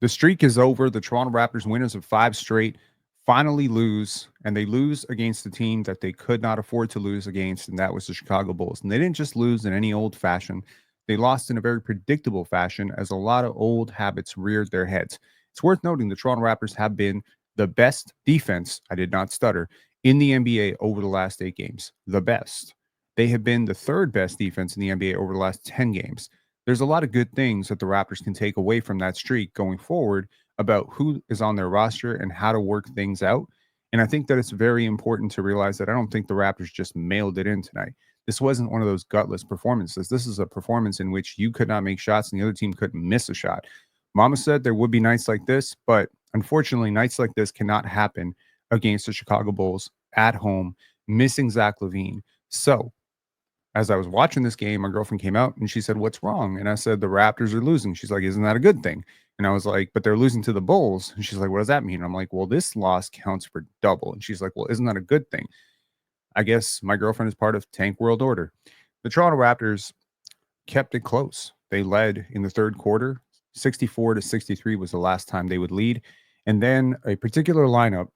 The streak is over. The Toronto Raptors, winners of 5 straight, finally lose, and they lose against the team that they could not afford to lose against, and that was the Chicago Bulls. And they didn't just lose in any old fashion. They lost in a very predictable fashion as a lot of old habits reared their heads. It's worth noting the Toronto Raptors have been the best defense, I did not stutter, in the NBA over the last 8 games. The best. They have been the third best defense in the NBA over the last 10 games. There's a lot of good things that the Raptors can take away from that streak going forward about who is on their roster and how to work things out. And I think that it's very important to realize that I don't think the Raptors just mailed it in tonight. This wasn't one of those gutless performances. This is a performance in which you could not make shots and the other team couldn't miss a shot. Mama said there would be nights like this, but unfortunately, nights like this cannot happen against the Chicago Bulls at home, missing Zach LaVine. So as I was watching this game, my girlfriend came out and she said, "What's wrong?" And I said, "The Raptors are losing." She's like, "Isn't that a good thing?" And I was like, "But they're losing to the Bulls." And she's like, "What does that mean?" And I'm like, "Well, this loss counts for double." And she's like, "Well, isn't that a good thing?" I guess my girlfriend is part of Tank World Order. The Toronto Raptors kept it close. They led in the third quarter. 64-63 was the last time they would lead. And then a particular lineup,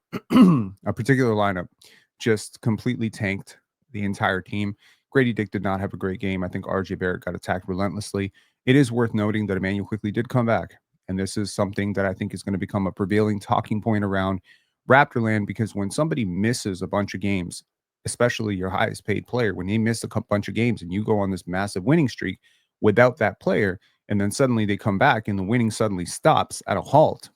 just completely tanked the entire team. Grady Dick did not have a great game. I think RJ Barrett got attacked relentlessly. It is worth noting that Immanuel Quickley did come back. And this is something that I think is going to become a prevailing talking point around Raptorland, because when somebody misses a bunch of games, especially your highest paid player, when they miss a bunch of games and you go on this massive winning streak without that player, and then suddenly they come back and the winning suddenly stops at a halt,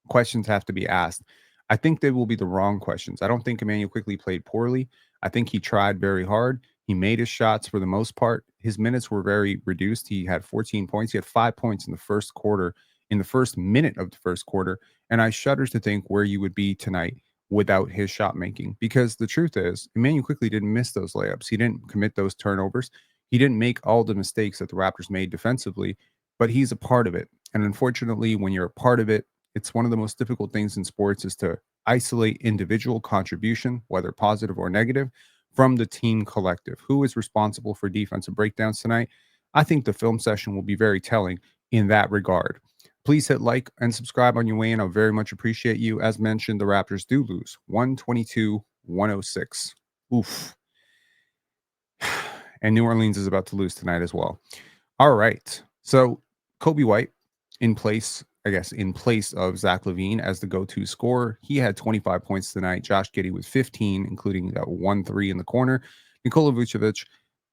questions have to be asked. I think they will be the wrong questions. I don't think Immanuel Quickley played poorly. I think he tried very hard. He made his shots for the most part. His minutes were very reduced. He had 14 points. He had 5 points in the first quarter, in the first minute of the first quarter. And I shudder to think where you would be tonight without his shot making. Because the truth is, Immanuel Quickley didn't miss those layups. He didn't commit those turnovers. He didn't make all the mistakes that the Raptors made defensively, but he's a part of it. And unfortunately, when you're a part of it, it's one of the most difficult things in sports is to isolate individual contribution, whether positive or negative, from the team collective. Who is responsible for defensive breakdowns tonight? I think the film session will be very telling in that regard. Please hit like and subscribe on your way in. I'll very much appreciate you. As mentioned, the Raptors do lose 122-106. Oof. And New Orleans is about to lose tonight as well. All right. So Kobe White in place of Zach LaVine as the go-to scorer. He had 25 points tonight. Josh Giddey with 15, including that 1-3 in the corner. Nikola Vucevic,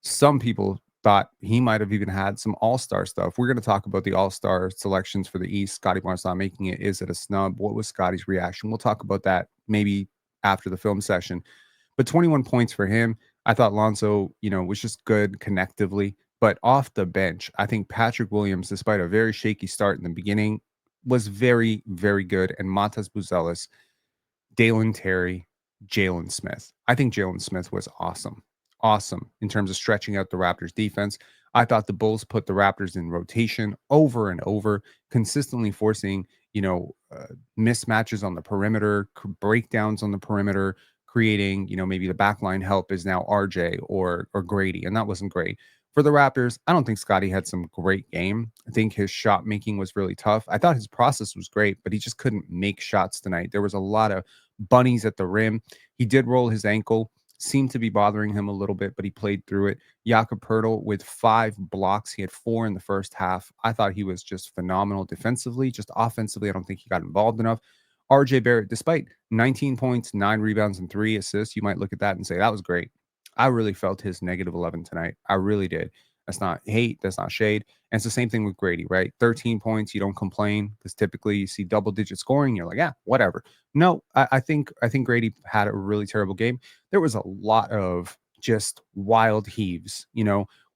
some people thought he might have even had some all-star stuff. We're going to talk about the all-star selections for the East. Scottie Barnes not making it. Is it a snub? What was Scottie's reaction? We'll talk about that maybe after the film session. But 21 points for him. I thought Lonzo, was just good connectively. But off the bench, I think Patrick Williams, despite a very shaky start in the beginning, was very, very good. And Matas Buzelis, Dalen Terry, Jalen Smith. I think Jalen Smith was awesome. Awesome in terms of stretching out the Raptors defense. I thought the Bulls put the Raptors in rotation over and over, consistently forcing, mismatches on the perimeter, breakdowns on the perimeter, creating, maybe the backline help is now RJ or Grady, and that wasn't great. For the Raptors, I don't think Scottie had some great game. I think his shot making was really tough. I thought his process was great, but he just couldn't make shots tonight. There was a lot of bunnies at the rim. He did roll his ankle, seemed to be bothering him a little bit, but he played through it. Jakob Poeltl with 5 blocks. He had 4 in the first half. I thought he was just phenomenal defensively. Just offensively, I don't think he got involved enough. RJ Barrett, despite 19 points, 9 rebounds, and 3 assists, you might look at that and say that was great. I really felt his -11 tonight. I really did. That's not hate. That's not shade. And it's the same thing with Grady, right? 13 points. You don't complain because typically you see double-digit scoring. You're like, yeah, whatever. No, I think Grady had a really terrible game. There was a lot of just wild heaves,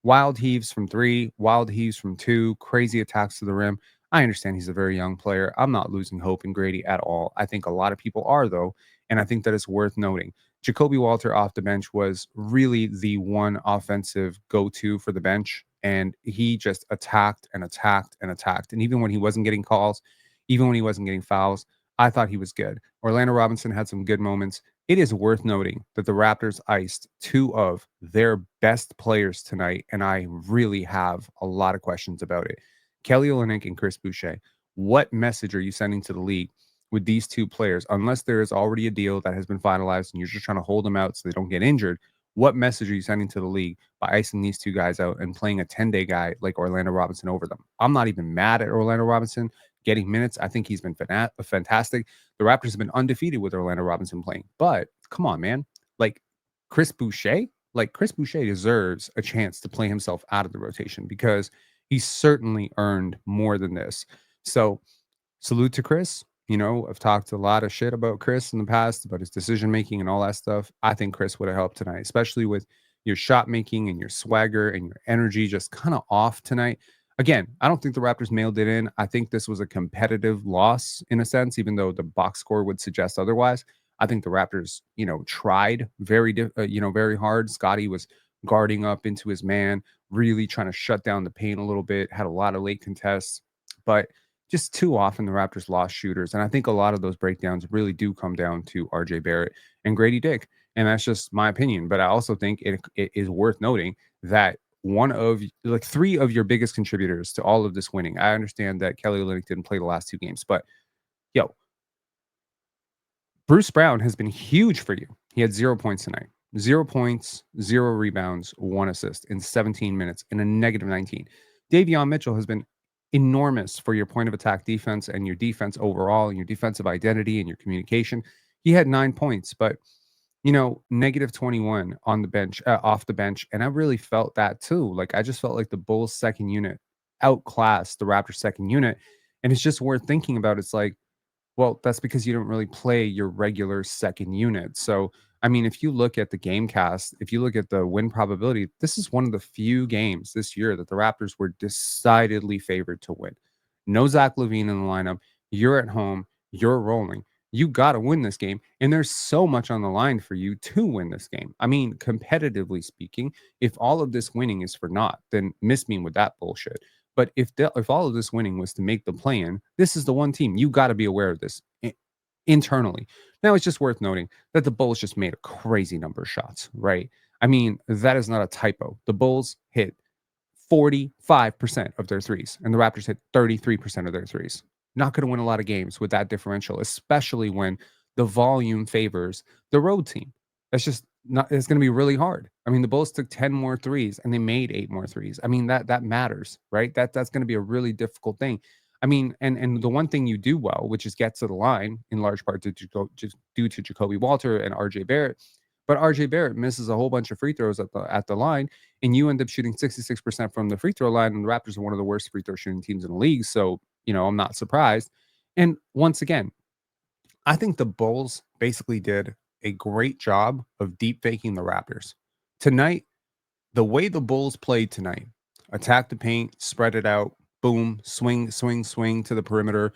wild heaves from 3, wild heaves from 2, crazy attacks to the rim. I understand he's a very young player. I'm not losing hope in Grady at all. I think a lot of people are, though. And I think that it's worth noting. Jacoby Walter off the bench was really the one offensive go-to for the bench. And he just attacked and attacked and attacked. And even when he wasn't getting calls, even when he wasn't getting fouls, I thought he was good. Orlando Robinson had some good moments. It is worth noting that the Raptors iced 2 of their best players tonight. And I really have a lot of questions about it. Kelly Olynyk and Chris Boucher. what message are you sending to the league with these two players? Unless there is already a deal that has been finalized and you're just trying to hold them out so they don't get injured, what message are you sending to the league by icing these two guys out and playing a 10-day guy like Orlando Robinson over them? I'm not even mad at Orlando Robinson getting minutes. I think he's been fantastic. The Raptors have been undefeated with Orlando Robinson playing. But come on, man. Like Chris Boucher deserves a chance to play himself out of the rotation because he certainly earned more than this. So salute to Chris. You know, I've talked a lot of shit about Chris in the past, about his decision making and all that stuff. I think Chris would have helped tonight, especially with your shot making and your swagger and your energy just kind of off tonight. Again, I don't think the Raptors mailed it in. I think this was a competitive loss in a sense, even though the box score would suggest otherwise. I think the Raptors, tried very hard. Scottie was guarding up into his man, really trying to shut down the paint a little bit, had a lot of late contests, but just too often the Raptors lost shooters. And I think a lot of those breakdowns really do come down to RJ Barrett and Grady Dick. And that's just my opinion. But I also think it is worth noting that three of your biggest contributors to all of this winning. I understand that Kelly Olynyk didn't play the last two games, but yo, Bruce Brown has been huge for you. He had 0 points tonight. 0 points, 0 rebounds, 1 assist in 17 minutes in a negative 19. Davion Mitchell has been enormous for your point of attack defense and your defense overall and your defensive identity and your communication. He had 9 points, but negative 21 on the bench, off the bench. And I really felt that too. Like, I just felt like the Bulls second unit outclassed the Raptors second unit. And it's just worth thinking about. It's like, well, that's because you don't really play your regular second unit. So, I mean, if you look at the game cast, if you look at the win probability, this is one of the few games this year that the Raptors were decidedly favored to win. No Zach LaVine in the lineup. You're at home. You're rolling. You got to win this game. And there's so much on the line for you to win this game. I mean, competitively speaking, if all of this winning is for naught, then miss me with that bullshit. But if all of this winning was to make the play-in, this is the one team you got to be aware of this internally. Now, it's just worth noting that the Bulls just made a crazy number of shots, right? I mean, that is not a typo. The Bulls hit 45% of their threes, and the Raptors hit 33% of their threes. Not going to win a lot of games with that differential, especially when the volume favors the road team. That's just not, it's going to be really hard. I mean, the Bulls took 10 more threes and they made 8 more threes. I mean, that matters, right? That's going to be a really difficult thing. I mean, and the one thing you do well, which is get to the line in large part just due to Jacoby Walter and RJ Barrett. But RJ Barrett misses a whole bunch of free throws at the line, and you end up shooting 66% from the free throw line. And the Raptors are one of the worst free throw shooting teams in the league. So, I'm not surprised. And once again, I think the Bulls basically did a great job of deep faking the Raptors. Tonight, the way the Bulls played tonight, attack the paint, spread it out, boom, swing, swing, swing to the perimeter.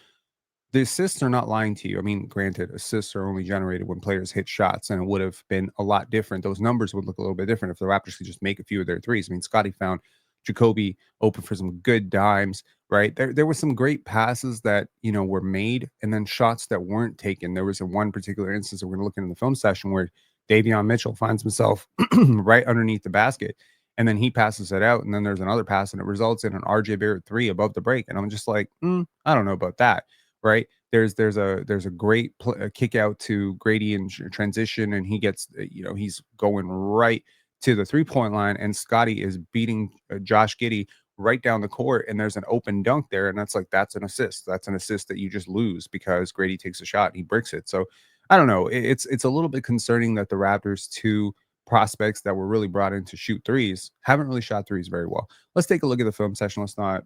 The assists are not lying to you. I mean, granted, assists are only generated when players hit shots, and it would have been a lot different. Those numbers would look a little bit different if the Raptors could just make a few of their threes. I mean, Scottie found Jacoby open for some good dimes, right? There were some great passes that, were made and then shots that weren't taken. There was a one particular instance that we're going to look into the film session where Davion Mitchell finds himself right underneath the basket and then he passes it out. And then there's another pass and it results in an RJ Barrett 3 above the break. And I'm just like, I don't know about that. Right. There's a great kick out to Grady in transition and he gets, he's going right to the 3-point line and Scottie is beating Josh Giddey right down the court and there's an open dunk there. And that's an assist. That's an assist that you just lose because Grady takes a shot and he bricks it. So I don't know. It's a little bit concerning that the Raptors, two prospects that were really brought in to shoot threes, haven't really shot threes very well. Let's take a look at the film session. Let's not,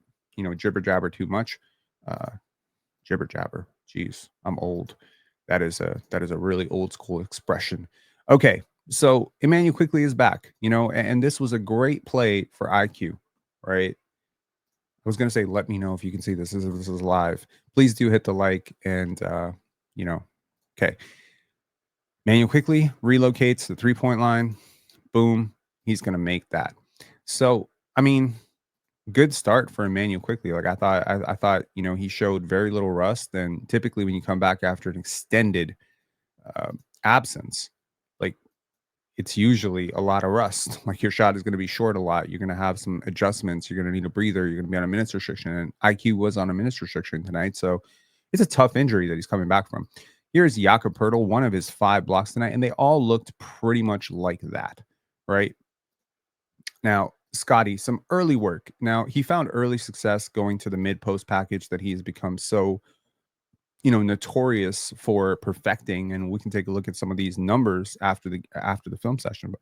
jibber jabber too much. Jibber jabber. Jeez, I'm old. That is a really old school expression. Okay, so Immanuel Quickley is back, and this was a great play for IQ, right? I was gonna say, let me know if you can see this. This is live. Please do hit the like and okay. Immanuel Quickley relocates the 3-point line. Boom, he's gonna make that. So, I mean, good start for Immanuel Quickley. Like I thought, he showed very little rust. And typically when you come back after an extended absence, like it's usually a lot of rust. Like your shot is going to be short a lot. You're going to have some adjustments. You're going to need a breather. You're going to be on a minutes restriction. And IQ was on a minutes restriction tonight. So it's a tough injury that he's coming back from. Here's Jakob Poeltl, one of his 5 blocks tonight. And they all looked pretty much like that, right? Now, Scottie, some early work. Now, he found early success going to the mid-post package that he's become so, notorious for perfecting. And we can take a look at some of these numbers after the film session.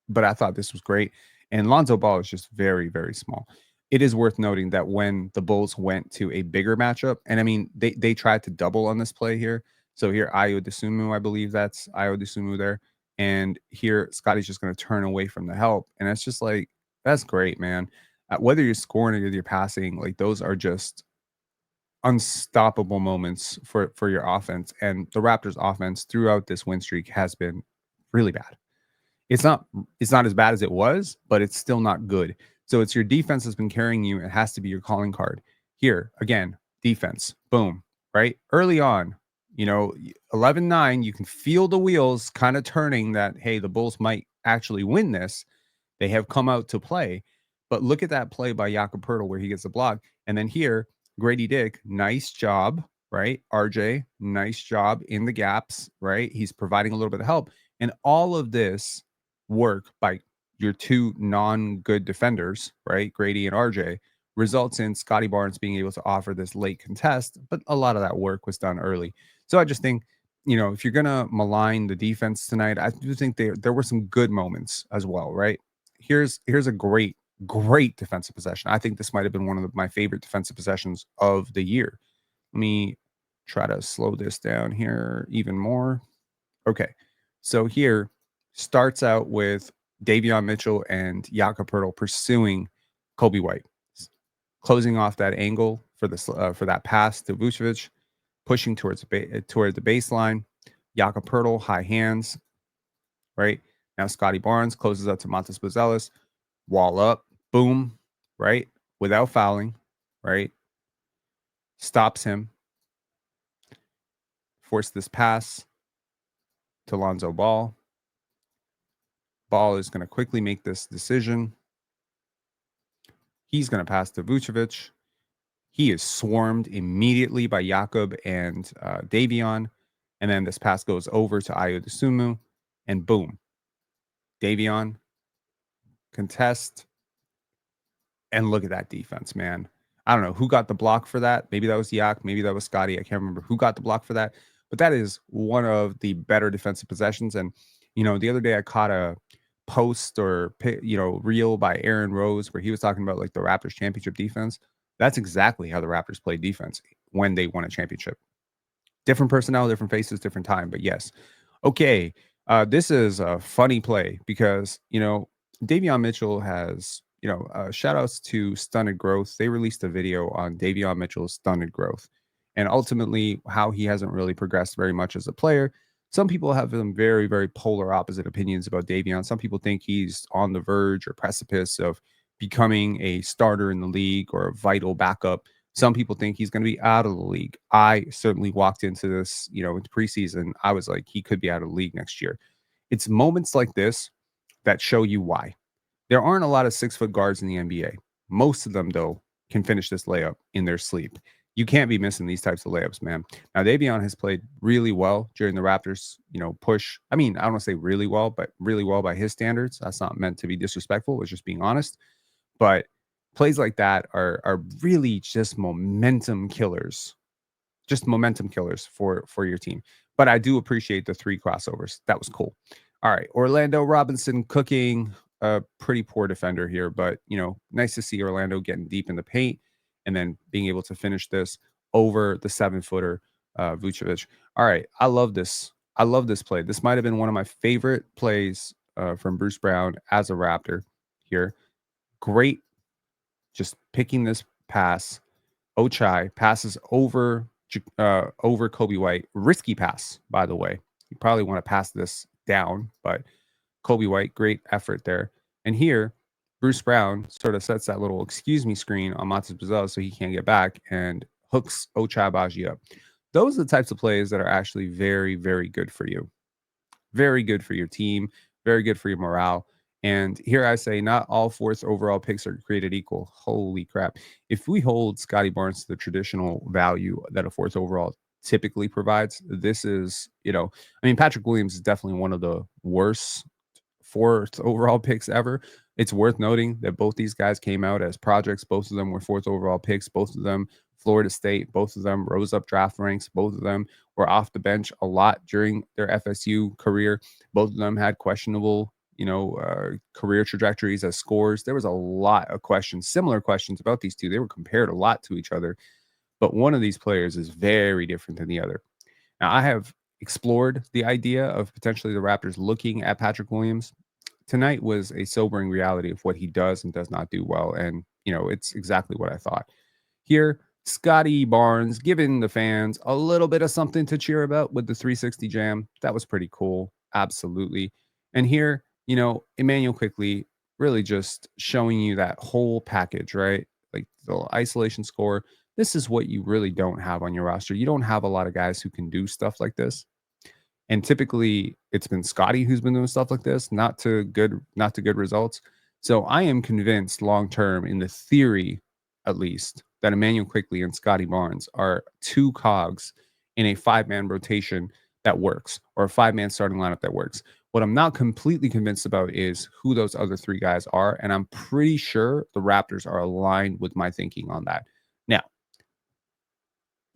But I thought this was great. And Lonzo Ball is just very, very small. It is worth noting that when the Bulls went to a bigger matchup, and I mean, they tried to double on this play here. So here, Ayo Dosunmu, I believe that's Ayo Dosunmu there. And here, Scottie's just going to turn away from the help. And it's just like, that's great, man. Whether you're scoring or you're passing, like those are just unstoppable moments for your offense. And the Raptors offense throughout this win streak has been really bad. It's not as bad as it was, but it's still not good. So it's your defense that's been carrying you. It has to be your calling card. Here, again, defense. Boom. Right? Early on, 11-9, you can feel the wheels kind of turning that, hey, the Bulls might actually win this. They have come out to play. But look at that play by Jakob Poeltl where he gets the block. And then here, Grady Dick, nice job, right? RJ, nice job in the gaps, right? He's providing a little bit of help. And all of this work by your 2 non-good defenders, right? Grady and RJ, results in Scottie Barnes being able to offer this late contest, but a lot of that work was done early. So I just think, if you're gonna malign the defense tonight, I do think there were some good moments as well, right? Here's a great defensive possession. I think this might have been one of my favorite defensive possessions of the year. Let me try to slow this down here even more. Okay. So here starts out with Davion Mitchell and Jakob Poeltl pursuing Kobe White, closing off that angle for that pass to Vucevic, pushing toward the baseline. Jakob Poeltl, high hands, right? Now Scottie Barnes closes out to Montes Buzelis, wall up, boom, right? Without fouling, right? Stops him, force this pass to Lonzo Ball. Ball is going to quickly make this decision. He's going to pass to Vucevic. He is swarmed immediately by Jakob and Davion. And then this pass goes over to Ayo Dosunmu. And boom. Davion, contest. And look at that defense, man. I don't know who got the block for that. Maybe that was Yak. Maybe that was Scottie. I can't remember who got the block for that. But that is one of the better defensive possessions. And, the other day I caught a post or, reel by Aaron Rose where he was talking about like the Raptors championship defense. That's exactly how the Raptors play defense when they won a championship. Different personnel, different faces, different time. But yes. Okay. This is a funny play because, Davion Mitchell has, shout outs to Stunted Growth. They released a video on Davion Mitchell's Stunted Growth and ultimately how he hasn't really progressed very much as a player. Some people have some very, very polar opposite opinions about Davion. Some people think he's on the verge or precipice of becoming a starter in the league or a vital backup. Some people think he's going to be out of the league. I certainly walked into this, into preseason. I was like, he could be out of the league next year. It's moments like this that show you why. There aren't a lot of 6-foot guards in the NBA. Most of them, though, can finish this layup in their sleep. You can't be missing these types of layups, man. Now, Davion has played really well during the Raptors, push. I mean, I don't want to say really well, but really well by his standards. That's not meant to be disrespectful. It's just being honest. But plays like that are really just momentum killers. Just momentum killers for your team. But I do appreciate the 3 crossovers. That was cool. All right. Orlando Robinson cooking a pretty poor defender here, but nice to see Orlando getting deep in the paint and then being able to finish this over the 7-footer Vucevic. All right. I love this. I love this play. This might have been one of my favorite plays from Bruce Brown as a Raptor here. Great. Just picking this pass. Ochai passes over Kobe White. Risky pass, by the way. You probably want to pass this down, but Kobe White, great effort there. And here, Bruce Brown sort of sets that little excuse me screen on Montes Buzelis so he can't get back and hooks Ochai Agbaji up. Those are the types of plays that are actually very, very good for you. Very good for your team. Very good for your morale. And here I say, not all fourth overall picks are created equal. Holy crap. If we hold Scottie Barnes to the traditional value that a fourth overall typically provides, this is, I mean, Patrick Williams is definitely one of the worst fourth overall picks ever. It's worth noting that both these guys came out as projects. Both of them were fourth overall picks. Both of them Florida State. Both of them rose up draft ranks. Both of them were off the bench a lot during their FSU career. Both of them had questionable, career trajectories as scores. There was a lot of questions, similar questions about these two. They were compared a lot to each other, but one of these players is very different than the other. Now, I have explored the idea of potentially the Raptors looking at Patrick Williams. Tonight was a sobering reality of what he does and does not do well. And, it's exactly what I thought. Here, Scottie Barnes giving the fans a little bit of something to cheer about with the 360 jam. That was pretty cool. Absolutely. And here, Immanuel Quickley really just showing you that whole package, right? Like the isolation score. This is what you really don't have on your roster. You don't have a lot of guys who can do stuff like this. And typically it's been Scottie who's been doing stuff like this, not to good results. So I am convinced long term, in the theory at least, that Immanuel Quickley and Scottie Barnes are two cogs in a five-man rotation that works, or a five-man starting lineup that works. What I'm not completely convinced about is who those other three guys are, and I'm pretty sure the Raptors are aligned with my thinking on that. Now,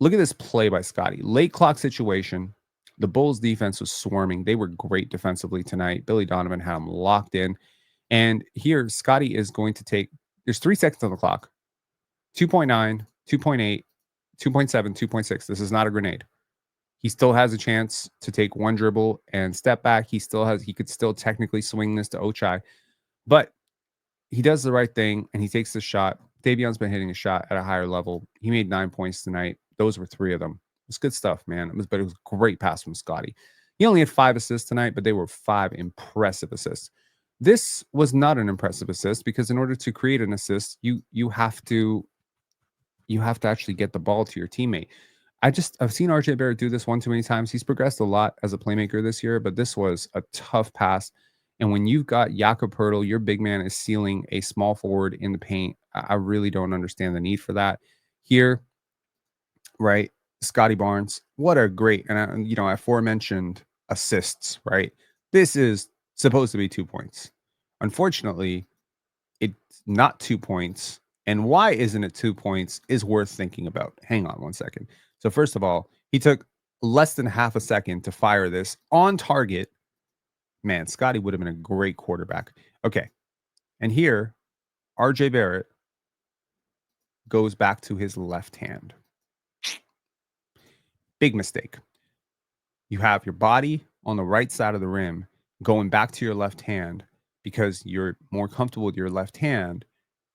look at this play by Scottie. Late clock situation. The Bulls defense was swarming. They were great defensively tonight. Billy Donovan had them locked in. And here, Scottie is going to take, there's 3 seconds on the clock. 2.9, 2.8, 2.7, 2.6. This is not a grenade. He still has a chance to take one dribble and step back. He could still technically swing this to Ochai. But he does the right thing and he takes the shot. Davion's been hitting a shot at a higher level. He made 9 points tonight. Those were 3 of them. It's good stuff, man. But it was a great pass from Scottie. He only had 5 assists tonight, but they were 5 impressive assists. This was not an impressive assist because in order to create an assist, you have to actually get the ball to your teammate. I've seen RJ Barrett do this one too many times. He's progressed a lot as a playmaker this year, but this was a tough pass. And when you've got Jakob Poeltl, your big man is sealing a small forward in the paint. I really don't understand the need for that here, right? Scottie Barnes, what a great, and aforementioned assists, right? This is supposed to be 2 points. Unfortunately, it's not 2 points. And why isn't it 2 points is worth thinking about. Hang on one second. So first of all, he took less than half a second to fire this on target. Man, Scottie would have been a great quarterback. Okay. And here, RJ Barrett goes back to his left hand. Big mistake. You have your body on the right side of the rim going back to your left hand because you're more comfortable with your left hand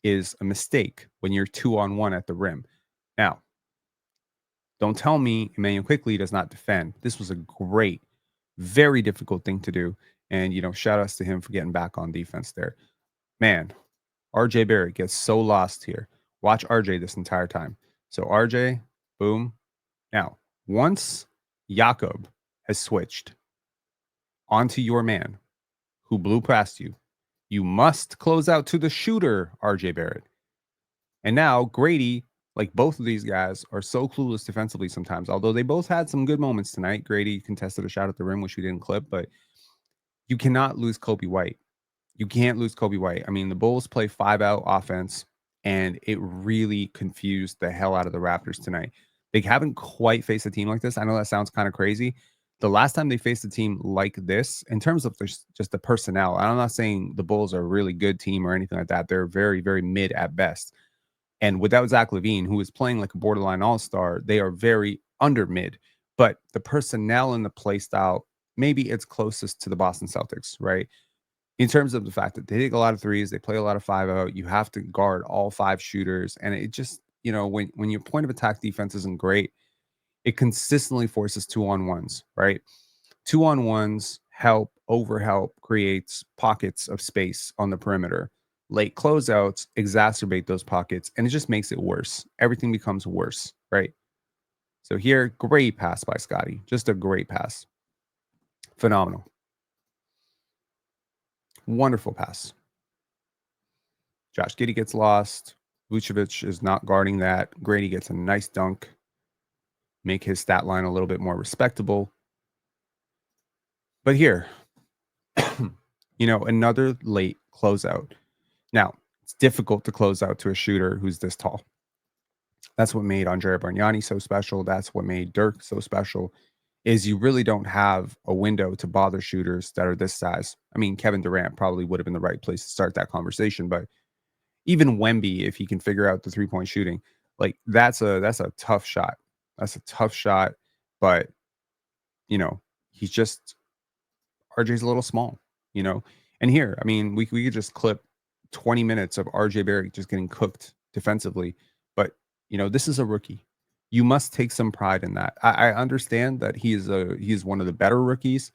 is a mistake when you're 2-on-1 at the rim. Now, don't tell me Immanuel Quickley does not defend. This was a great, very difficult thing to do. And, shout outs to him for getting back on defense there. Man, RJ Barrett gets so lost here. Watch RJ this entire time. So RJ, boom. Now, once Jakob has switched onto your man who blew past you, you must close out to the shooter, RJ Barrett. And now Grady, like both of these guys, are so clueless defensively sometimes. Although they both had some good moments tonight. Grady contested a shot at the rim, which we didn't clip, but you cannot lose Kobe White. You can't lose Kobe White. I mean, the Bulls play 5-out offense, and it really confused the hell out of the Raptors tonight. They haven't quite faced a team like this. I know that sounds kind of crazy. The last time they faced a team like this, in terms of just the personnel, I'm not saying the Bulls are a really good team or anything like that. They're very, very mid at best. And without Zach LaVine, who is playing like a borderline all-star, they are very under mid. But the personnel and the play style, maybe it's closest to the Boston Celtics, right? In terms of the fact that they take a lot of threes, they play a lot of 5-out, you have to guard all 5 shooters. And it just, when your point of attack defense isn't great, it consistently forces 2-on-1s, right? 2-on-1s help creates pockets of space on the perimeter. Late closeouts exacerbate those pockets, and it just makes it worse. Everything becomes worse, right? So here, great pass by Scottie. Just a great pass. Phenomenal. Wonderful pass. Josh Giddey gets lost. Vucevic is not guarding that. Grady gets a nice dunk, make his stat line a little bit more respectable. But here, another late closeout. Now, it's difficult to close out to a shooter who's this tall. That's what made Andrea Bargnani so special. That's what made Dirk so special. Is you really don't have a window to bother shooters that are this size. I mean, Kevin Durant probably would have been the right place to start that conversation, but even Wemby, if he can figure out the 3-point shooting, like that's a tough shot. That's a tough shot, but he's just RJ's a little small, you know. And here, I mean, we could just clip 20 minutes of RJ Barrett just getting cooked defensively, but this is a rookie. You must take some pride in that. I understand that he's one of the better rookies.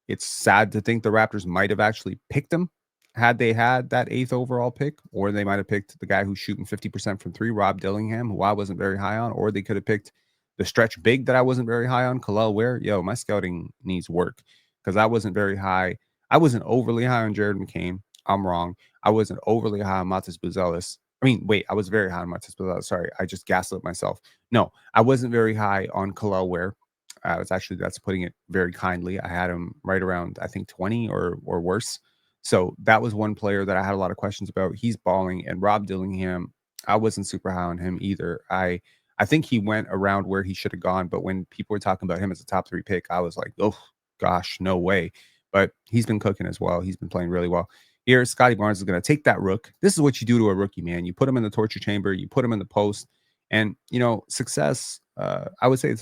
It's sad to think the Raptors might have actually picked him had they had that 8th overall pick, or they might have picked the guy who's shooting 50% from three, Rob Dillingham, who I wasn't very high on, or they could have picked the stretch big that I wasn't very high on, Kalel Ware. Yo, my scouting needs work because I wasn't very high. I wasn't overly high on Jared McCain. I'm wrong. I wasn't overly high on Matas Buzelis. I mean, wait, I was very high on Matas Buzelis. Sorry, I just gaslit myself. No, I wasn't very high on Kalel Ware. That's putting it very kindly. I had him right around, I think, 20 or worse. So that was one player that I had a lot of questions about. He's balling. And Rob Dillingham, I wasn't super high on him either. I think he went around where he should have gone, but when people were talking about him as a top 3 pick, I was like, oh gosh, no way. But he's been cooking as well. He's been playing really well. Here, Scottie Barnes is going to take that rook. This is what you do to a rookie, man. You put him in the torture chamber, you put him in the post, and success. I would say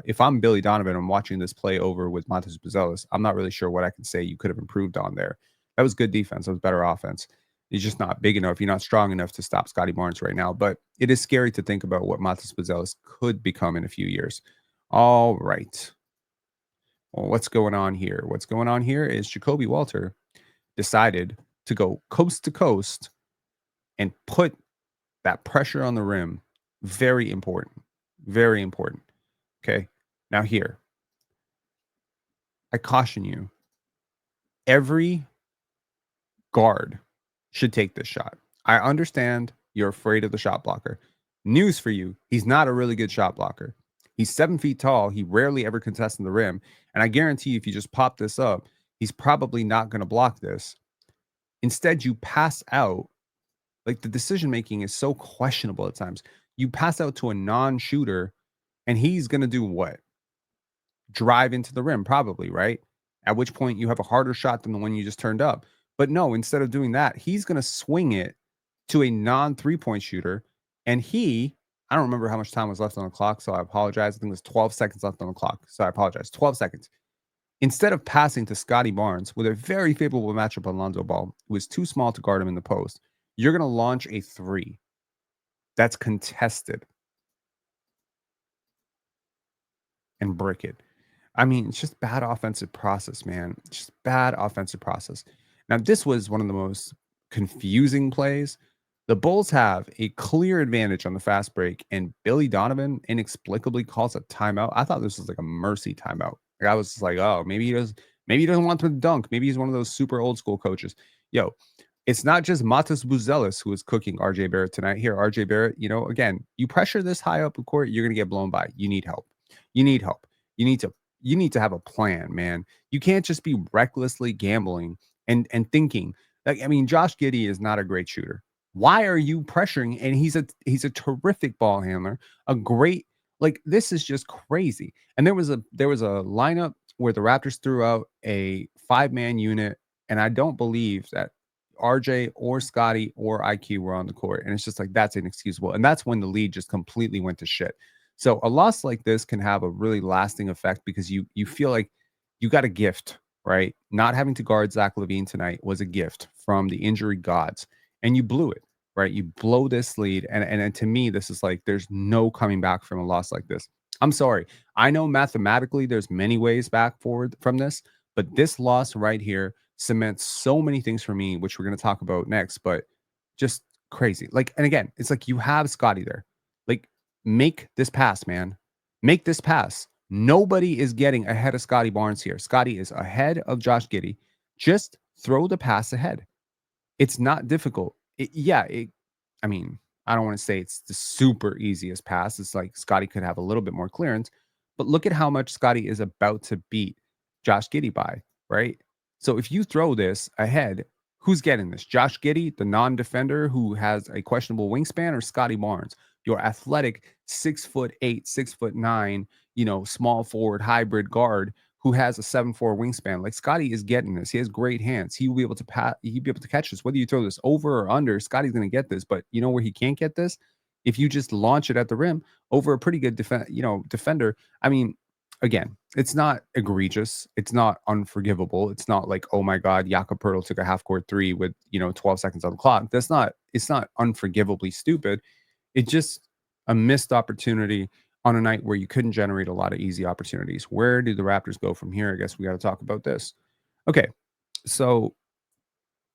if I'm Billy Donovan, I'm watching this play over with Matas Buzelis. I'm not really sure what I can say you could have improved on there. That was good defense. That was better offense. He's just not big enough. You're not strong enough to stop Scottie Barnes right now. But it is scary to think about what Matas Buzelis could become in a few years. All right. Well, what's going on here? What's going on here is Jacoby Walter decided to go coast to coast and put that pressure on the rim. Very important. Very important. Okay. Now, here, I caution you, every guard should take this shot. I understand you're afraid of the shot blocker. News for you, he's not a really good shot blocker. He's 7 feet tall. He rarely ever contests in the rim. And I guarantee you, if you just pop this up, he's probably not going to block this. Instead, you pass out. Like, the decision making is so questionable at times. You pass out to a non-shooter, and he's going to do what? Drive into the rim, probably, right? At which point you have a harder shot than the one you just turned up. But no, instead of doing that, he's going to swing it to a non 3-point shooter. And I don't remember how much time was left on the clock, so I apologize. I think it was 12 seconds left on the clock. So I apologize. 12 seconds. Instead of passing to Scottie Barnes with a very favorable matchup on Lonzo Ball, who was too small to guard him in the post, you're going to launch a 3 that's contested and brick it. I mean, it's just bad offensive process, man. It's just bad offensive process. Now, this was one of the most confusing plays. The Bulls have a clear advantage on the fast break, and Billy Donovan inexplicably calls a timeout. I thought this was like a mercy timeout. Like, I was just like, oh, maybe he doesn't want to dunk. Maybe he's one of those super old school coaches. Yo, it's not just Matas Buzelis who is cooking RJ Barrett tonight. Here, RJ Barrett, again, you pressure this high up in court, you're gonna get blown by. You need help. You need help. You need to have a plan, man. You can't just be recklessly gambling and thinking. Like, I mean, Josh Giddey is not a great shooter. Why are you pressuring? And he's a terrific ball handler, a great, like, this is just crazy. And there was a lineup where the Raptors threw out a 5-man unit, and I don't believe that RJ or Scottie or IQ were on the court. And it's just like, that's inexcusable. And that's when the lead just completely went to shit. So a loss like this can have a really lasting effect because you feel like you got a gift, right? Not having to guard Zach LaVine tonight was a gift from the injury gods, and you blew it, right? You blow this lead, and to me, this is like there's no coming back from a loss like this. I'm sorry. I know mathematically there's many ways back forward from this, but this loss right here cements so many things for me, which we're going to talk about next, but just crazy. Like, and again, it's like you have Scottie there. Like, make this pass, man. Make this pass. Nobody is getting ahead of Scottie Barnes here. Scottie is ahead of Josh Giddey. Just throw the pass ahead. It's not difficult. I mean, I don't want to say it's the super easiest pass. It's like Scottie could have a little bit more clearance, but look at how much Scottie is about to beat Josh Giddey by, right? So if you throw this ahead, who's getting this? Josh Giddey, the non-defender who has a questionable wingspan, or Scottie Barnes, your athletic 6'8", 6'9", small forward hybrid guard who has a 7'4" wingspan. Like, Scottie is getting this. He has great hands. He will be able to he'll be able to catch this. Whether you throw this over or under, Scottie's going to get this. But you know where he can't get this? If you just launch it at the rim over a pretty good defender. I mean, again, it's not egregious. It's not unforgivable. It's not like, oh my God, Jakob Poeltl took a half court three with 12 seconds on the clock. It's not unforgivably stupid. It's just a missed opportunity on a night where you couldn't generate a lot of easy opportunities. Where do the Raptors go from here? I guess we got to talk about this. Okay, so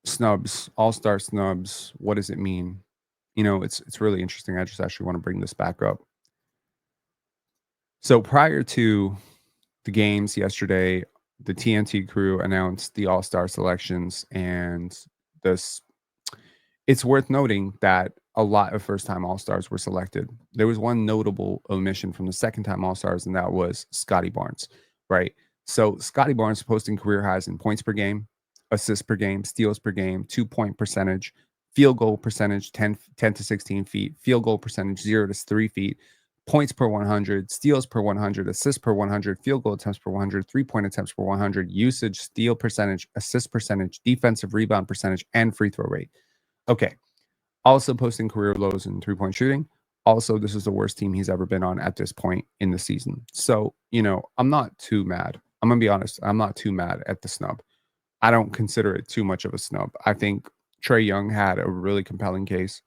snubs, all-star snubs. What does it mean? It's really interesting. I just actually want to bring this back up. So prior to the games yesterday, the TNT crew announced the all-star selections, and this it's worth noting that a lot of first-time All-Stars were selected. There was one notable omission from the second-time All-Stars, and that was Scottie Barnes, right? So Scottie Barnes posting career highs in points per game, assists per game, steals per game, 2-point percentage, field goal percentage 10 to 16 feet, field goal percentage 0 to 3 feet, points per 100, steals per 100, assists per 100, field goal attempts per 100, 3-point attempts per 100, usage, steal percentage, assist percentage, defensive rebound percentage, and free throw rate. Okay. Also posting career lows in 3-point shooting. Also, this is the worst team he's ever been on at this point in the season. So, I'm not too mad. I'm going to be honest. I'm not too mad at the snub. I don't consider it too much of a snub. I think Trae Young had a really compelling case.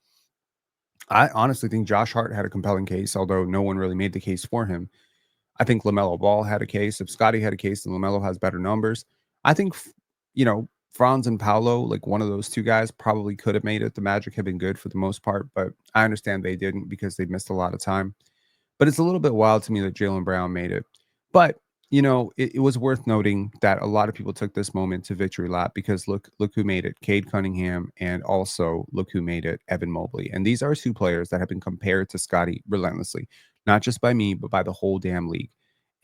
I honestly think Josh Hart had a compelling case, although no one really made the case for him. I think LaMelo Ball had a case. If Scottie had a case, then LaMelo has better numbers. I think, Franz and Paolo, like one of those two guys, probably could have made it. The Magic have been good for the most part, but I understand they didn't because they missed a lot of time. But it's a little bit wild to me that Jaylen Brown made it. But it was worth noting that a lot of people took this moment to victory lap because look who made it, Cade Cunningham, and also look who made it, Evan Mobley. And these are two players that have been compared to Scottie relentlessly, not just by me, but by the whole damn league.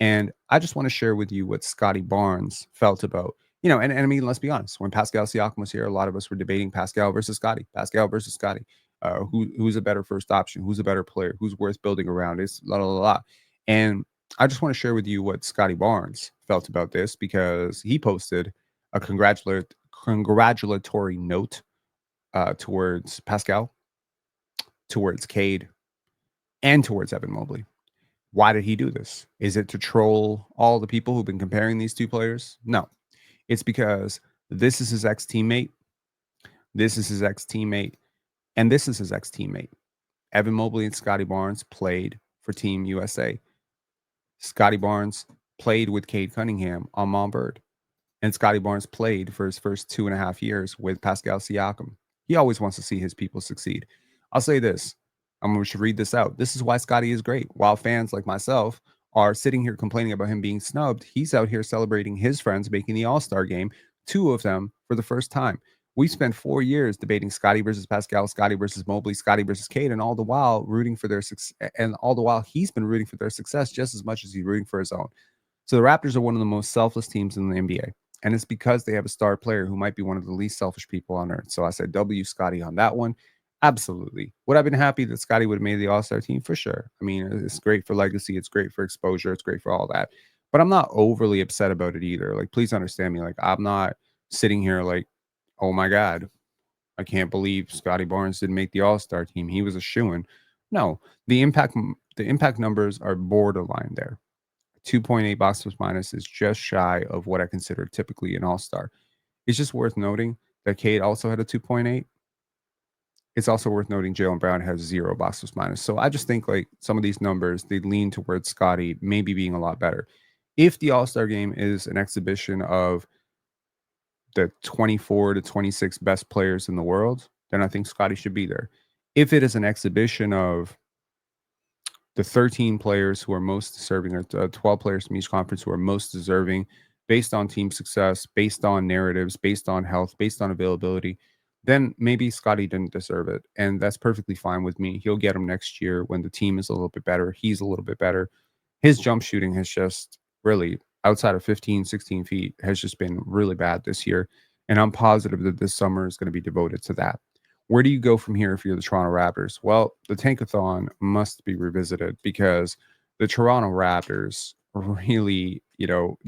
And I just want to share with you what Scottie Barnes felt about, and I mean, let's be honest, when Pascal Siakam was here, a lot of us were debating Pascal versus Scottie, who's a better first option, who's a better player, who's worth building around. It's la la la la. And I just want to share with you what Scottie Barnes felt about this because he posted a congratulatory note towards Pascal, towards Cade, and towards Evan Mobley. Why did he do this? Is it to troll all the people who've been comparing these two players? No. It's because this is his ex-teammate, this is his ex-teammate, and this is his ex-teammate. Evan Mobley and Scottie Barnes played for Team USA. Scottie Barnes played with Cade Cunningham on Montverde. And Scottie Barnes played for his first 2.5 years with Pascal Siakam. He always wants to see his people succeed. I'll say this. I'm going to read this out. This is why Scottie is great. While fans like myself are sitting here complaining about him being snubbed, he's out here celebrating his friends making the All-Star game, 2 of them for the first time. We spent 4 years debating Scottie versus Pascal, Scottie versus Mobley, Scottie versus Cade, and all the while rooting for their success. And all the while he's been rooting for their success just as much as he's rooting for his own. So the Raptors are one of the most selfless teams in the NBA. And it's because they have a star player who might be one of the least selfish people on earth. So I said W Scottie on that one. Absolutely. Would I have been happy that Scottie would have made the All-Star team? For sure. I mean, it's great for legacy. It's great for exposure. It's great for all that. But I'm not overly upset about it either. Like, please understand me. Like, I'm not sitting here like, oh my God, I can't believe Scottie Barnes didn't make the All-Star team. He was a shoo-in. No, the impact numbers are borderline there. 2.8 box plus minus is just shy of what I consider typically an all-star. It's just worth noting that Cade also had a 2.8. It's also worth noting Jaylen Brown has 0 box plus minus. So I just think like some of these numbers, they lean towards Scottie maybe being a lot better. If the All-Star game is an exhibition of the 24 to 26 best players in the world, then I think Scottie should be there. If it is an exhibition of the 13 players who are most deserving, or 12 players from each conference who are most deserving, based on team success, based on narratives, based on health, based on availability, then maybe Scottie didn't deserve it. And that's perfectly fine with me. He'll get him next year when the team is a little bit better. He's a little bit better. His jump shooting has just really, outside of 15, 16 feet, has just been really bad this year. And I'm positive that this summer is going to be devoted to that. Where do you go from here if you're the Toronto Raptors? Well, the tankathon must be revisited because the Toronto Raptors really,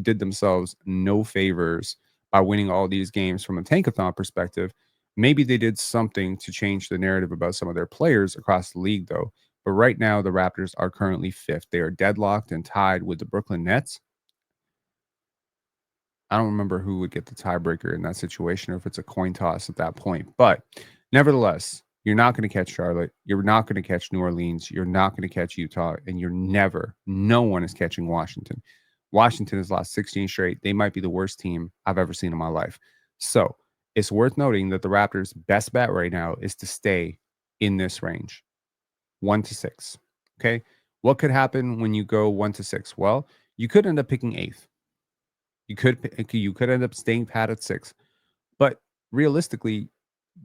did themselves no favors by winning all these games from a tankathon perspective. Maybe they did something to change the narrative about some of their players across the league, though. But right now, the Raptors are currently fifth. They are deadlocked and tied with the Brooklyn Nets. I don't remember who would get the tiebreaker in that situation or if it's a coin toss at that point. But nevertheless, you're not going to catch Charlotte. You're not going to catch New Orleans. You're not going to catch Utah. And no one is catching Washington. Washington has lost 16 straight. They might be the worst team I've ever seen in my life. So it's worth noting that the Raptors' best bet right now is to stay in this range, 1 to 6. Okay. What could happen when you go 1 to 6? Well, you could end up picking eighth. You could end up staying pat at 6. But realistically,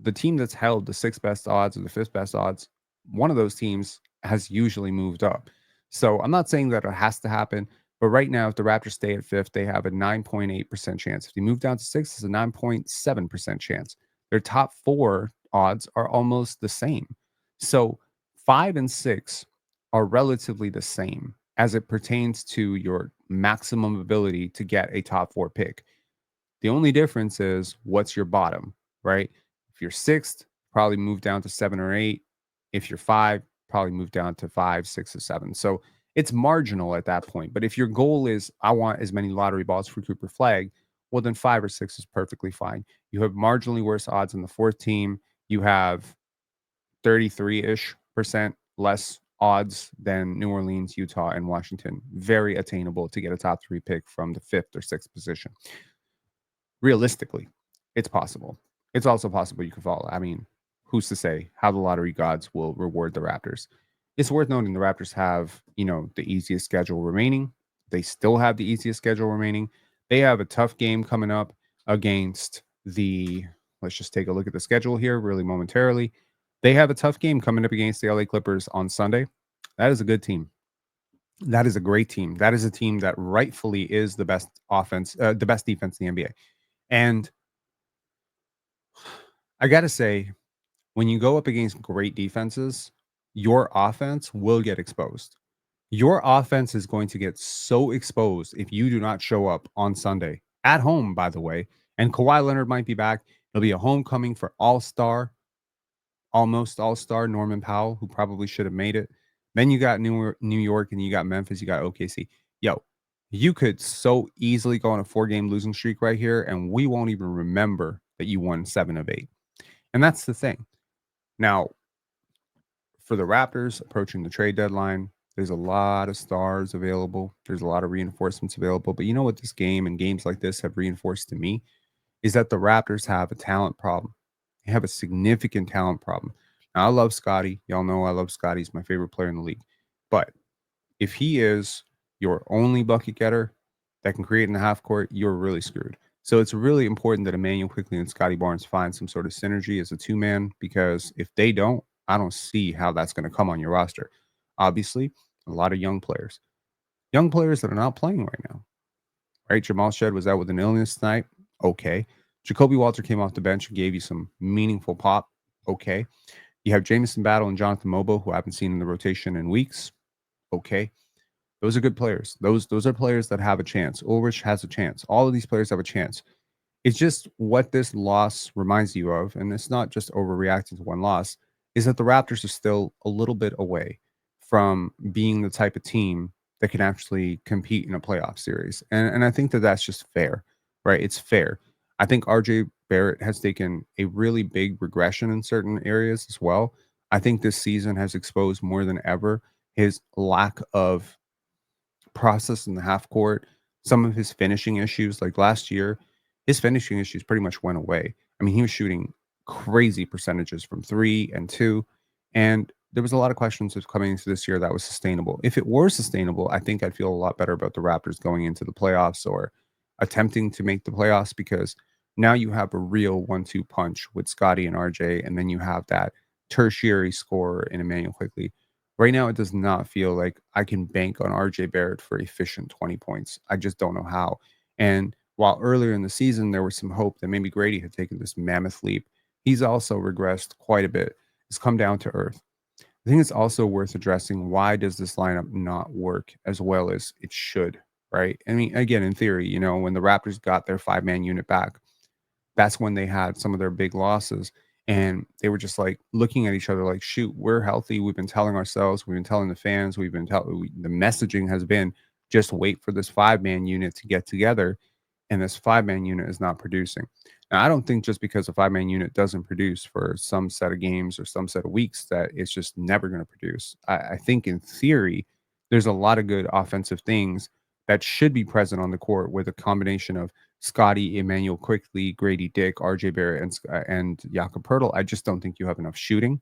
the team that's held the sixth best odds or the fifth best odds, one of those teams has usually moved up. So I'm not saying that it has to happen, but right now, if the Raptors stay at fifth, they have a 9.8% chance. If they move down to 6, it's a 9.7% chance. Their top 4 odds are almost the same. So 5 and 6 are relatively the same as it pertains to your maximum ability to get a top 4 pick. The only difference is what's your bottom, right? If you're sixth, probably move down to 7 or 8. If you're 5, probably move down to 5, 6, or 7. So it's marginal at that point. But if your goal is, I want as many lottery balls for Cooper Flag, well, then 5 or 6 is perfectly fine. You have marginally worse odds on the fourth team. You have 33-ish percent less odds than New Orleans, Utah, and Washington. Very attainable to get a top 3 pick from the fifth or sixth position. Realistically, it's possible. It's also possible you could fall. I mean, who's to say how the lottery gods will reward the Raptors? It's worth noting the Raptors have, the easiest schedule remaining. They still have the easiest schedule remaining. They have a tough game coming up against let's just take a look at the schedule here really momentarily. They have a tough game coming up against the LA Clippers on Sunday. That is a good team. That is a great team. That is a team that rightfully is the best the best defense in the NBA. And I got to say, when you go up against great defenses, your offense will get exposed. Your offense is going to get so exposed if you do not show up on Sunday at home, by the way. And Kawhi Leonard might be back. It'll be a homecoming for all-star, almost all-star Norman Powell, who probably should have made it. Then you got New York and you got Memphis, you got OKC. Yo, you could so easily go on a 4-game losing streak right here, and we won't even remember that you won 7 of 8. And that's the thing. Now, for the Raptors approaching the trade deadline, there's a lot of stars available. There's a lot of reinforcements available. But you know what this game and games like this have reinforced to me is that the Raptors have a talent problem. They have a significant talent problem. Now, I love Scottie. Y'all know I love Scottie. He's my favorite player in the league. But if he is your only bucket getter that can create in the half court, you're really screwed. So it's really important that Immanual Quickley and Scottie Barnes find some sort of synergy as a 2-man, because if they don't, I don't see how that's going to come on your roster. Obviously, a lot of young players that are not playing right now, right? Jamal Shed was out with an illness tonight. Okay. Jacoby Walter came off the bench and gave you some meaningful pop. Okay. You have Jamison Battle and Jonathan Mobo, who I haven't seen in the rotation in weeks. Okay. Those are good players. Those are players that have a chance. Ulrich has a chance. All of these players have a chance. It's just what this loss reminds you of, and it's not just overreacting to one loss, is that the Raptors are still a little bit away from being the type of team that can actually compete in a playoff series. And I think that that's just fair, right? It's fair. I think RJ Barrett has taken a really big regression in certain areas as well. I think this season has exposed more than ever his lack of process in the half court, some of his finishing issues. Like last year, his finishing issues pretty much went away. I mean, he was shooting crazy percentages from 3 and 2. And there was a lot of questions of coming into this year that was sustainable. If it were sustainable, I think I'd feel a lot better about the Raptors going into the playoffs or attempting to make the playoffs because now you have a real 1-2 punch with Scottie and RJ, and then you have that tertiary scorer in Immanuel Quickley. Right now, it does not feel like I can bank on RJ Barrett for efficient 20 points. I just don't know how. And while earlier in the season there was some hope that maybe Grady had taken this mammoth leap, he's also regressed quite a bit. It's come down to earth. I think it's also worth addressing, why does this lineup not work as well as it should, right? I mean, again, in theory, when the Raptors got their 5-man unit back, that's when they had some of their big losses. And they were just like looking at each other like, shoot, we're healthy. We've been telling ourselves, we've been telling the fans, we've been telling, the messaging has been just wait for this 5-man unit to get together. And this 5-man unit is not producing. Now, I don't think just because a 5-man unit doesn't produce for some set of games or some set of weeks that it's just never going to produce. I think in theory, there's a lot of good offensive things that should be present on the court with a combination of Scottie, Immanuel Quickley, Grady Dick, RJ Barrett, and Jakob Poeltl. I just don't think you have enough shooting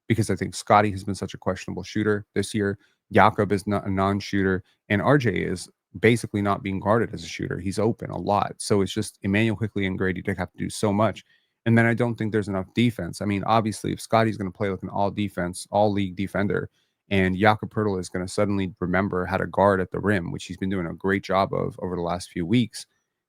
because I think Scottie has been such a questionable shooter this year. Jakob is not a non-shooter, and RJ is basically not being guarded as a shooter. He's open a lot. So it's just Immanuel Quickley and Grady Dick have to do so much. And then I don't think there's enough defense. I mean, obviously, if Scottie's going to play like an all defense, all league defender, and Jakob Poeltl is going to suddenly remember how to guard at the rim, which he's been doing a great job of over the last few weeks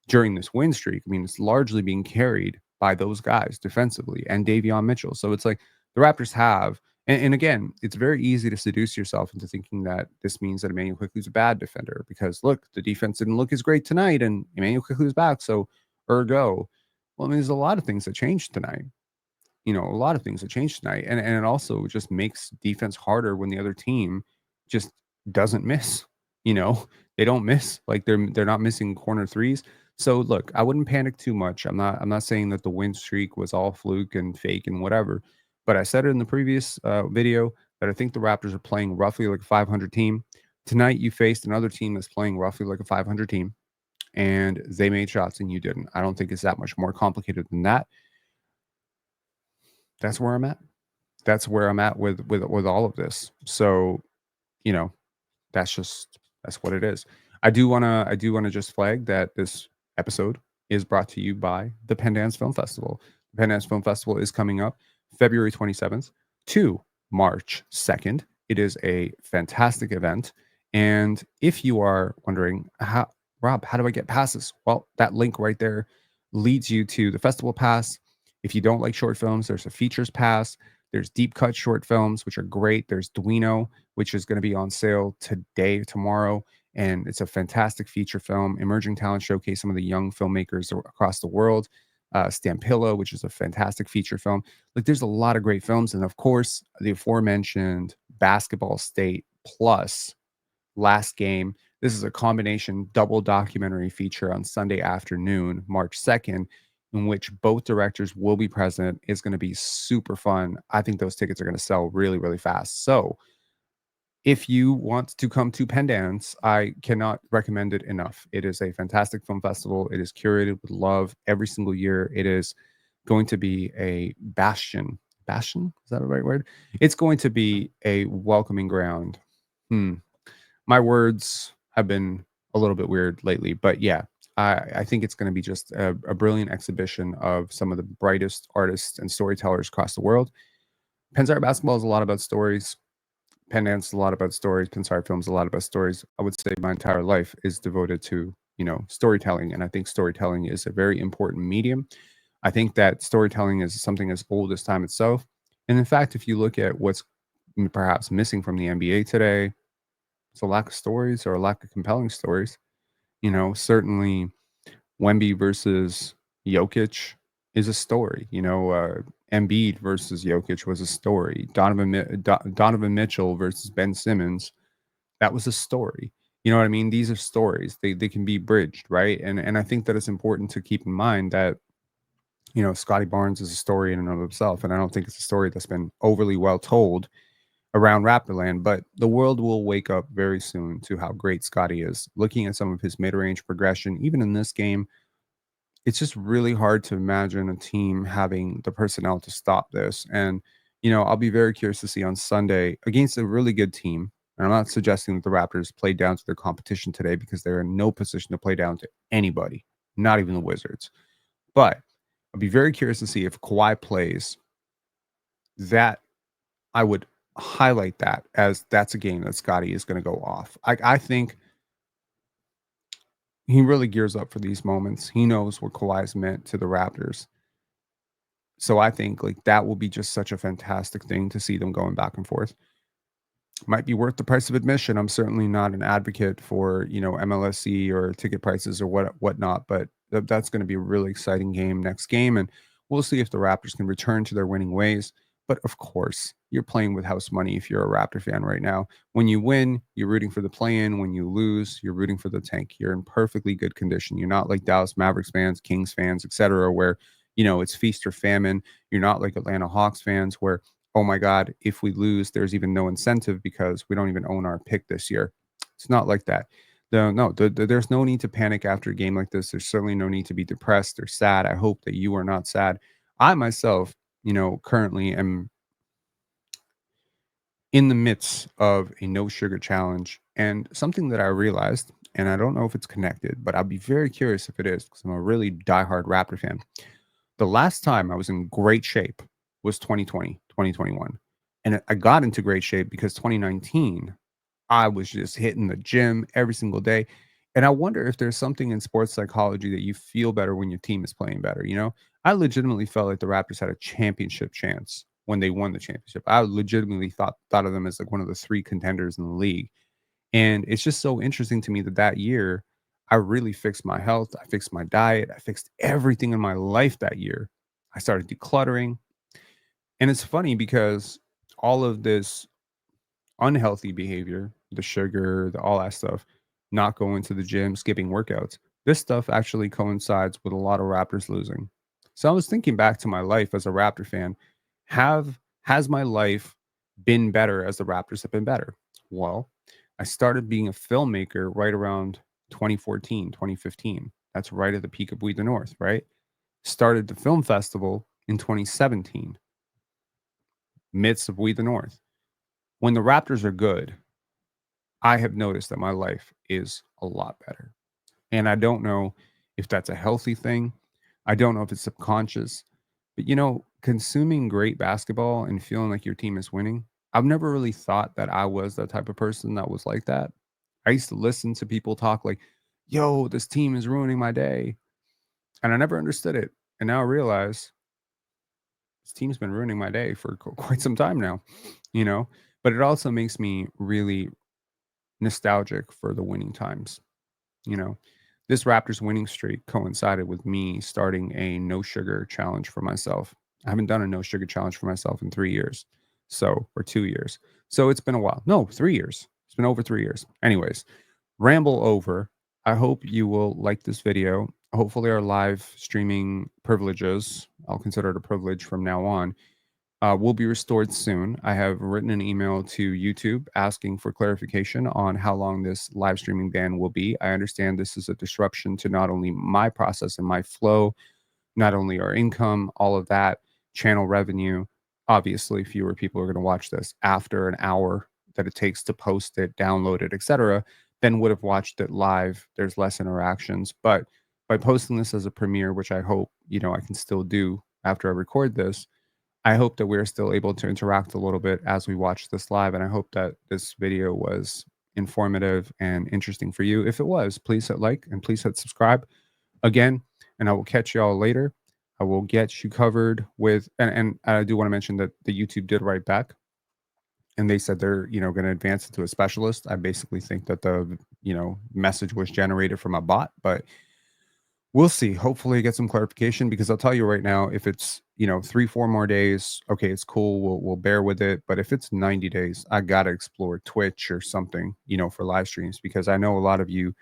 during this win streak. I mean, it's largely being carried by those guys defensively and Davion Mitchell. So it's like the Raptors have, and again, it's very easy to seduce yourself into thinking that this means that Immanuel Quickley is a bad defender because look, the defense didn't look as great tonight, and Immanuel Quickley is back. So ergo, well, I mean, there's a lot of things that changed tonight. A lot of things that changed tonight. And it also just makes defense harder when the other team just doesn't miss. You know, they don't miss. Like they're not missing corner threes. So look, I wouldn't panic too much. I'm not saying that the win streak was all fluke and fake and whatever. But I said it in the previous video that I think the Raptors are playing roughly like a 500 team. Tonight you faced another team that's playing roughly like a 500 team, and they made shots and you didn't. I don't think it's that much more complicated than that. That's where I'm at. That's where I'm at with all of this. So, you know, that's what it is. I do wanna just flag that this episode is brought to you by the Pendance Film Festival. The Pendance Film Festival is coming up February 27th to March 2nd. It is a fantastic event. And if you are wondering, Rob, how do I get passes? Well, that link right there leads you to the festival pass. If you don't like short films, there's a features pass. There's deep cut short films, which are great. There's Duino, which is going to be on sale today, tomorrow. And it's a fantastic feature film. Emerging Talent Showcase, some of the young filmmakers across the world. Stampilla, which is a fantastic feature film. Like there's a lot of great films. And of course, the aforementioned Basketball State Plus Last Game. This is a combination double documentary feature on Sunday afternoon, March 2nd, in which both directors will be present. It's going to be super fun. I think those tickets are going to sell really, really fast. So if you want to come to Pendance, I cannot recommend it enough. It is a fantastic film festival. It is curated with love every single year. It is going to be a bastion. Bastion? Is that the right word? It's going to be a welcoming ground. My words have been a little bit weird lately, but yeah, I think it's going to be just a brilliant exhibition of some of the brightest artists and storytellers across the world. Pensare Basketball is a lot about stories. Pendance is a lot about stories. Pensare Films is a lot about stories. I would say my entire life is devoted to, storytelling. And I think storytelling is a very important medium. I think that storytelling is something as old as time itself. And in fact, if you look at what's perhaps missing from the NBA today, it's a lack of stories or a lack of compelling stories. Certainly Wemby versus Jokic is a story. Embiid versus Jokic was a story. Donovan Mitchell versus Ben Simmons, that was a story. You know what I mean? These are stories. They can be bridged, right? And I think that it's important to keep in mind that Scottie Barnes is a story in and of himself, and I don't think it's a story that's been overly well told around Raptorland, but the world will wake up very soon to how great Scottie is. Looking at some of his mid-range progression, even in this game, it's just really hard to imagine a team having the personnel to stop this. And, I'll be very curious to see on Sunday against a really good team. And I'm not suggesting that the Raptors played down to their competition today because they're in no position to play down to anybody. not even the Wizards. But I'd be very curious to see if Kawhi plays. That I would highlight that as that's a game that Scottie is going to go off. I think he really gears up for these moments. He knows what Kawhi's meant to the Raptors. So I think like that will be just such a fantastic thing to see them going back and forth. Might be worth the price of admission. I'm certainly not an advocate for, MLSE or ticket prices or whatnot, but that's going to be a really exciting game next game, and we'll see if the Raptors can return to their winning ways. But of course, you're playing with house money if you're a Raptor fan right now. When you win, you're rooting for the play-in. When you lose, you're rooting for the tank. You're in perfectly good condition. You're not like Dallas Mavericks fans, Kings fans, etc., where it's feast or famine. You're not like Atlanta Hawks fans where, oh my God, if we lose, there's even no incentive because we don't even own our pick this year. It's not like that. There's no need to panic after a game like this. There's certainly no need to be depressed or sad. I hope that you are not sad. I myself, currently am in the midst of a no sugar challenge. And something that I realized, and I don't know if it's connected, but I'll be very curious if it is because I'm a really diehard Raptor fan. The last time I was in great shape was 2020, 2021. And I got into great shape because 2019, I was just hitting the gym every single day. And I wonder if there's something in sports psychology that you feel better when your team is playing better. I legitimately felt like the Raptors had a championship chance when they won the championship. I legitimately thought of them as like one of the three contenders in the league. And it's just so interesting to me that year, I really fixed my health. I fixed my diet. I fixed everything in my life that year. I started decluttering. And it's funny because all of this unhealthy behavior, the sugar, all that stuff, not going to the gym, skipping workouts, this stuff actually coincides with a lot of Raptors losing. So I was thinking back to my life as a Raptor fan. Has my life been better as the Raptors have been better? Well, I started being a filmmaker right around 2014, 2015. That's right at the peak of We the North, right? Started the film festival in 2017, midst of We the North. When the Raptors are good, I have noticed that my life is a lot better. And I don't know if that's a healthy thing. I don't know if it's subconscious, but consuming great basketball and feeling like your team is winning, I've never really thought that I was the type of person that was like that. I used to listen to people talk like, yo, this team is ruining my day. And I never understood it. And now I realize this team's been ruining my day for quite some time now, you know? But it also makes me really nostalgic for the winning times. You know, this Raptors winning streak coincided with me starting a no sugar challenge for myself. I haven't done a no sugar challenge for myself in 3 years. Or 2 years. So it's been a while. No, 3 years. It's been over 3 years. Anyways, ramble over. I hope you will like this video. Hopefully, our live streaming privileges, I'll consider it a privilege from now on, will be restored soon. I have written an email to YouTube asking for clarification on how long this live streaming ban will be. I understand this is a disruption to not only my process and my flow, not only our income, all of that, channel revenue. Obviously, fewer people are going to watch this after an hour that it takes to post it, download it, etc., than would have watched it live. There's less interactions. But by posting this as a premiere, which I hope, I can still do after I record this, I hope that we're still able to interact a little bit as we watch this live. And I hope that this video was informative and interesting for you. If it was, please hit like and please hit subscribe again. And I will catch y'all later. I will get you covered with, and I do want to mention that the YouTube did write back and they said they're, going to advance it to a specialist. I basically think that the, message was generated from a bot, but we'll see. Hopefully get some clarification because I'll tell you right now, if it's, 3, 4 more days, okay, it's cool. We'll bear with it. But if it's 90 days, I gotta explore Twitch or something, for live streams because I know a lot of you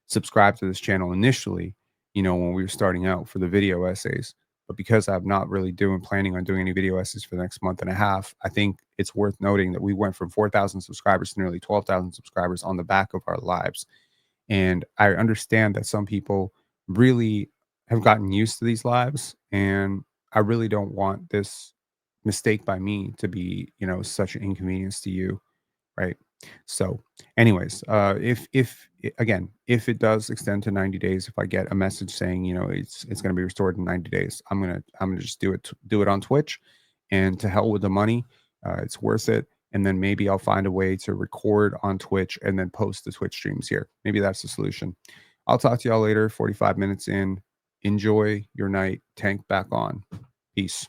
subscribed to this channel initially, when we were starting out for the video essays. But because I'm not really planning on doing any video essays for the next month and a half, I think it's worth noting that we went from 4,000 subscribers to nearly 12,000 subscribers on the back of our lives. And I understand that some people really have gotten used to these lives. And I really don't want this mistake by me to be, such an inconvenience to you. Right. So, anyways, if again, if it does extend to 90 days, if I get a message saying, it's going to be restored in 90 days, I'm gonna just do it on Twitch, and to hell with the money. It's worth it. And then maybe I'll find a way to record on Twitch and then post the Twitch streams here. Maybe that's the solution. I'll talk to y'all later. 45 minutes in. Enjoy your night. Tank back on. Peace.